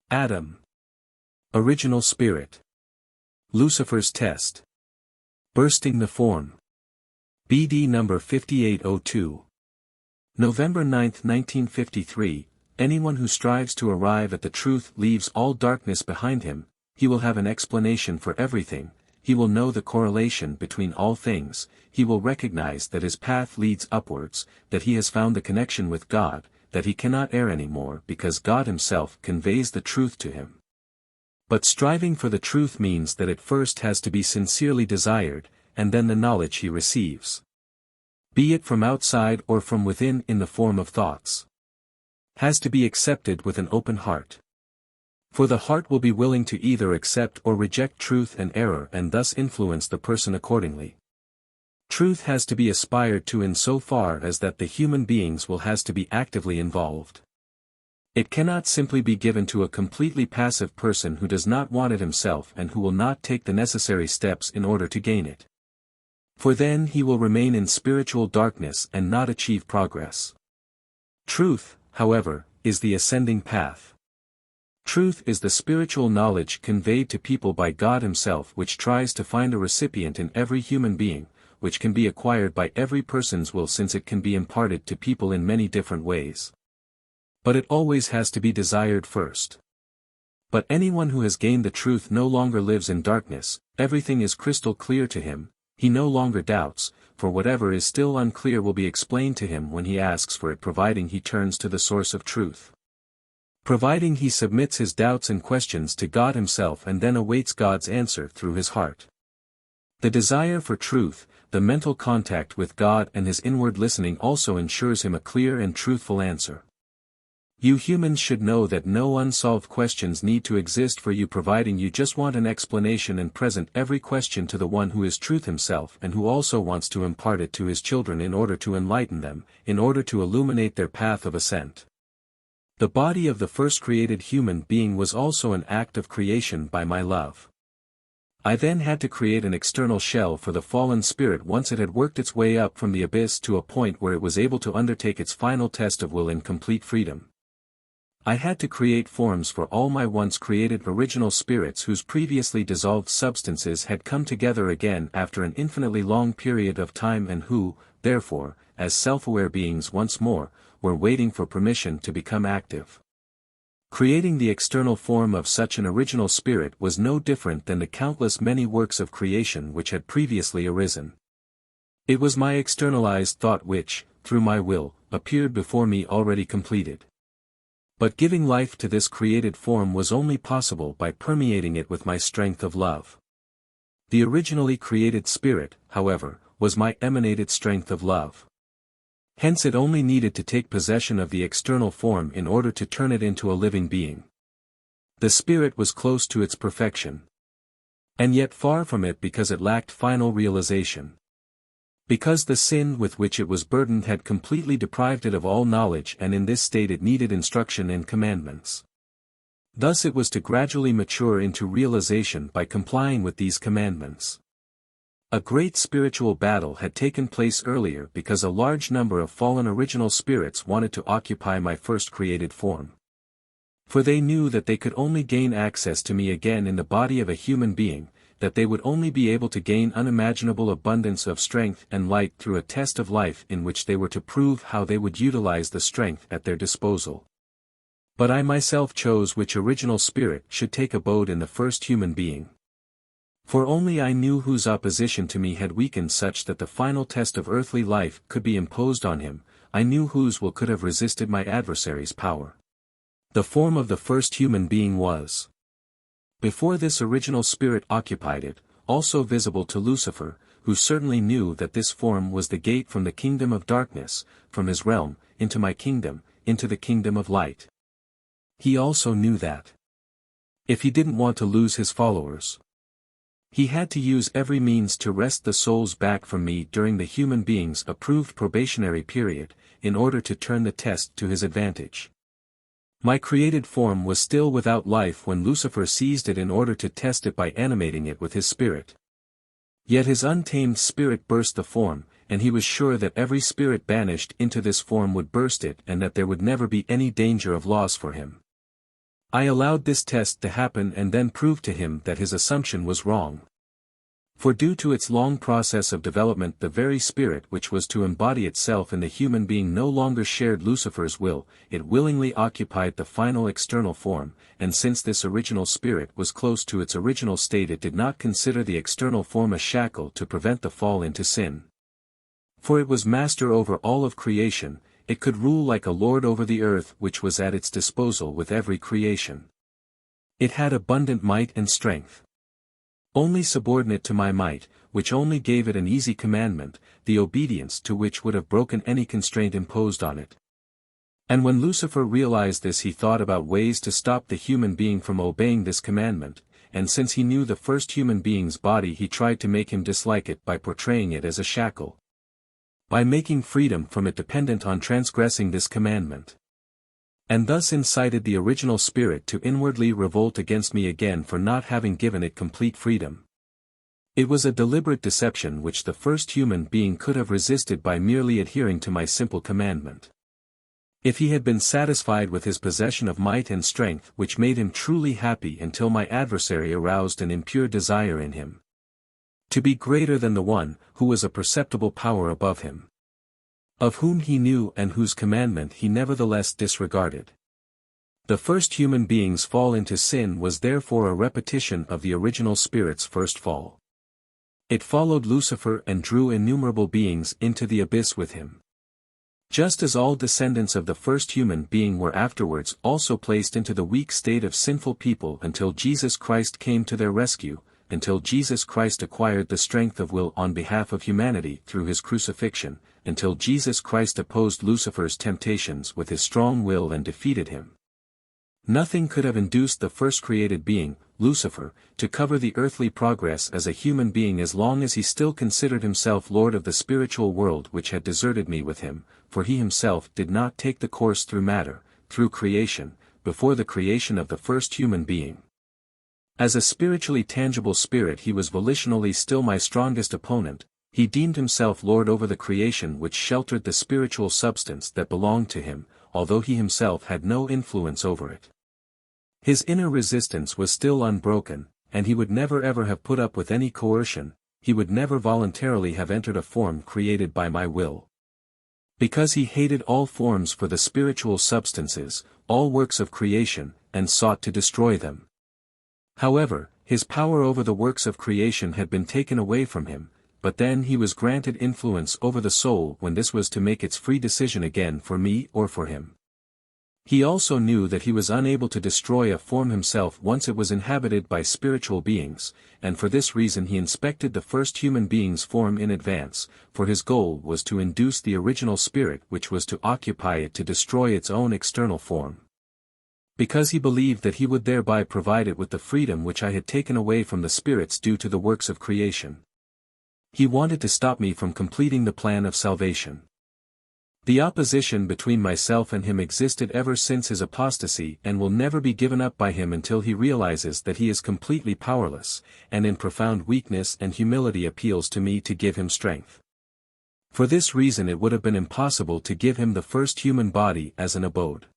Adam. Original spirit. Lucifer's test. Bursting the form. BD number 5802. November 9, 1953, anyone who strives to arrive at the truth leaves all darkness behind him, he will have an explanation for everything, he will know the correlation between all things, he will recognize that his path leads upwards, that he has found the connection with God, that he cannot err anymore because God himself conveys the truth to him. But striving for the truth means that it first has to be sincerely desired, and then the knowledge he receives, be it from outside or from within in the form of thoughts, has to be accepted with an open heart. For the heart will be willing to either accept or reject truth and error and thus influence the person accordingly. Truth has to be aspired to in so far as that the human beings will has to be actively involved. It cannot simply be given to a completely passive person who does not want it himself and who will not take the necessary steps in order to gain it. For then he will remain in spiritual darkness and not achieve progress. Truth, however, is the ascending path. Truth is the spiritual knowledge conveyed to people by God himself which tries to find a recipient in every human being, which can be acquired by every person's will since it can be imparted to people in many different ways. But it always has to be desired first. But anyone who has gained the truth no longer lives in darkness, everything is crystal clear to him, he no longer doubts, for whatever is still unclear will be explained to him when he asks for it providing he turns to the source of truth. Providing he submits his doubts and questions to God himself and then awaits God's answer through his heart. The desire for truth, the mental contact with God and his inward listening also ensures him a clear and truthful answer. You humans should know that no unsolved questions need to exist for you providing you just want an explanation and present every question to the one who is truth himself and who also wants to impart it to his children in order to enlighten them, in order to illuminate their path of ascent. The body of the first created human being was also an act of creation by my love. I then had to create an external shell for the fallen spirit once it had worked its way up from the abyss to a point where it was able to undertake its final test of will in complete freedom. I had to create forms for all my once created original spirits whose previously dissolved substances had come together again after an infinitely long period of time and who, therefore, as self-aware beings once more, were waiting for permission to become active. Creating the external form of such an original spirit was no different than the countless many works of creation which had previously arisen. It was my externalized thought which, through my will, appeared before me already completed. But giving life to this created form was only possible by permeating it with my strength of love. The originally created spirit, however, was my emanated strength of love. Hence it only needed to take possession of the external form in order to turn it into a living being. The spirit was close to its perfection. And yet far from it because it lacked final realization. Because the sin with which it was burdened had completely deprived it of all knowledge and in this state it needed instruction and commandments. Thus it was to gradually mature into realization by complying with these commandments. A great spiritual battle had taken place earlier because a large number of fallen original spirits wanted to occupy my first created form. For they knew that they could only gain access to me again in the body of a human being, that they would only be able to gain unimaginable abundance of strength and light through a test of life in which they were to prove how they would utilize the strength at their disposal. But I myself chose which original spirit should take abode in the first human being. For only I knew whose opposition to me had weakened such that the final test of earthly life could be imposed on him, I knew whose will could have resisted my adversary's power. The form of the first human being was, before this original spirit occupied it, also visible to Lucifer, who certainly knew that this form was the gate from the kingdom of darkness, from his realm, into my kingdom, into the kingdom of light. He also knew that, if he didn't want to lose his followers, he had to use every means to wrest the souls back from me during the human being's approved probationary period, in order to turn the test to his advantage. My created form was still without life when Lucifer seized it in order to test it by animating it with his spirit. Yet his untamed spirit burst the form, and he was sure that every spirit banished into this form would burst it and that there would never be any danger of loss for him. I allowed this test to happen and then proved to him that his assumption was wrong. For due to its long process of development, the very spirit which was to embody itself in the human being no longer shared Lucifer's will, it willingly occupied the final external form, and since this original spirit was close to its original state, it did not consider the external form a shackle to prevent the fall into sin. For it was master over all of creation, it could rule like a lord over the earth which was at its disposal with every creation. It had abundant might and strength. Only subordinate to my might, which only gave it an easy commandment, the obedience to which would have broken any constraint imposed on it. And when Lucifer realized this, he thought about ways to stop the human being from obeying this commandment, and since he knew the first human being's body, he tried to make him dislike it by portraying it as a shackle. By making freedom from it dependent on transgressing this commandment. And thus incited the original spirit to inwardly revolt against me again for not having given it complete freedom. It was a deliberate deception which the first human being could have resisted by merely adhering to my simple commandment. If he had been satisfied with his possession of might and strength, which made him truly happy until my adversary aroused an impure desire in him to be greater than the one who was a perceptible power above him, of whom he knew and whose commandment he nevertheless disregarded. The first human being's fall into sin was therefore a repetition of the original spirit's first fall. It followed Lucifer and drew innumerable beings into the abyss with him. Just as all descendants of the first human being were afterwards also placed into the weak state of sinful people until Jesus Christ came to their rescue, until Jesus Christ acquired the strength of will on behalf of humanity through his crucifixion, until Jesus Christ opposed Lucifer's temptations with his strong will and defeated him. Nothing could have induced the first created being, Lucifer, to cover the earthly progress as a human being as long as he still considered himself lord of the spiritual world which had deserted me with him, for he himself did not take the course through matter, through creation, before the creation of the first human being. As a spiritually tangible spirit, he was volitionally still my strongest opponent. He deemed himself lord over the creation which sheltered the spiritual substance that belonged to him, although he himself had no influence over it. His inner resistance was still unbroken, and he would never ever have put up with any coercion, he would never voluntarily have entered a form created by my will. Because he hated all forms for the spiritual substances, all works of creation, and sought to destroy them. However, his power over the works of creation had been taken away from him, but then he was granted influence over the soul when this was to make its free decision again for me or for him. He also knew that he was unable to destroy a form himself once it was inhabited by spiritual beings, and for this reason he inspected the first human being's form in advance, for his goal was to induce the original spirit which was to occupy it to destroy its own external form. Because he believed that he would thereby provide it with the freedom which I had taken away from the spirits due to the works of creation. He wanted to stop me from completing the plan of salvation. The opposition between myself and him existed ever since his apostasy and will never be given up by him until he realizes that he is completely powerless, and in profound weakness and humility appeals to me to give him strength. For this reason it would have been impossible to give him the first human body as an abode.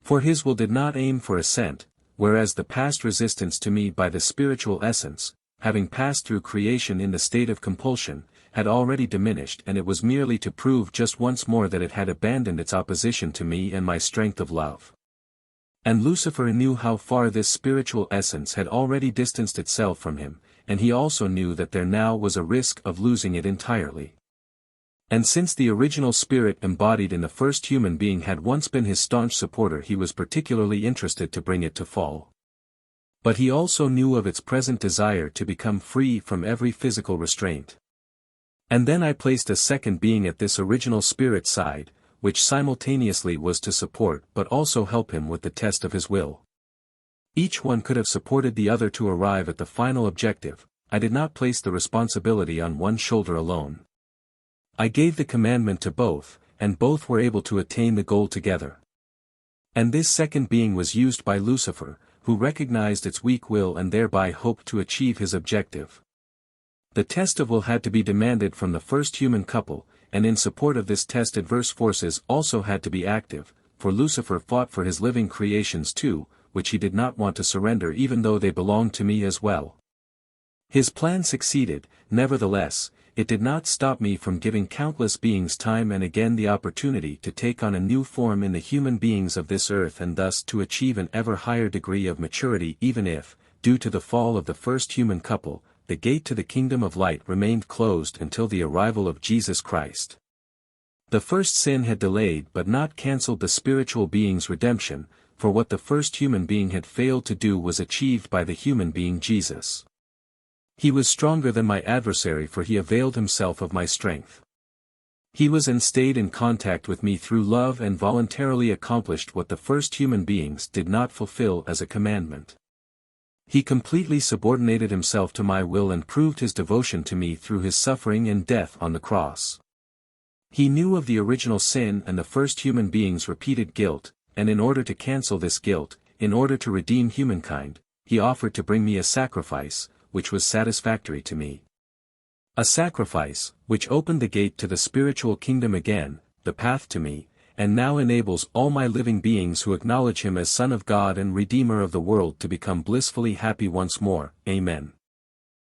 For his will did not aim for ascent, whereas the past resistance to me by the spiritual essence, having passed through creation in the state of compulsion, had already diminished, and it was merely to prove just once more that it had abandoned its opposition to me and my strength of love. And Lucifer knew how far this spiritual essence had already distanced itself from him, and he also knew that there now was a risk of losing it entirely. And since the original spirit embodied in the first human being had once been his staunch supporter, he was particularly interested to bring it to fall. But he also knew of its present desire to become free from every physical restraint. And then I placed a second being at this original spirit's side, which simultaneously was to support but also help him with the test of his will. Each one could have supported the other to arrive at the final objective. I did not place the responsibility on one shoulder alone. I gave the commandment to both, and both were able to attain the goal together. And this second being was used by Lucifer, who recognized its weak will and thereby hoped to achieve his objective. The test of will had to be demanded from the first human couple, and in support of this test adverse forces also had to be active, for Lucifer fought for his living creations too, which he did not want to surrender even though they belonged to me as well. His plan succeeded, nevertheless, it did not stop me from giving countless beings time and again the opportunity to take on a new form in the human beings of this earth and thus to achieve an ever higher degree of maturity even if, due to the fall of the first human couple, the gate to the kingdom of light remained closed until the arrival of Jesus Christ. The first sin had delayed but not cancelled the spiritual being's redemption, for what the first human being had failed to do was achieved by the human being Jesus. He was stronger than my adversary, for he availed himself of my strength. He was and stayed in contact with me through love and voluntarily accomplished what the first human beings did not fulfill as a commandment. He completely subordinated himself to my will and proved his devotion to me through his suffering and death on the cross. He knew of the original sin and the first human being's repeated guilt, and in order to cancel this guilt, in order to redeem humankind, he offered to bring me a sacrifice, which was satisfactory to me. A sacrifice, which opened the gate to the spiritual kingdom again, the path to me, and now enables all my living beings who acknowledge him as Son of God and Redeemer of the world to become blissfully happy once more. Amen.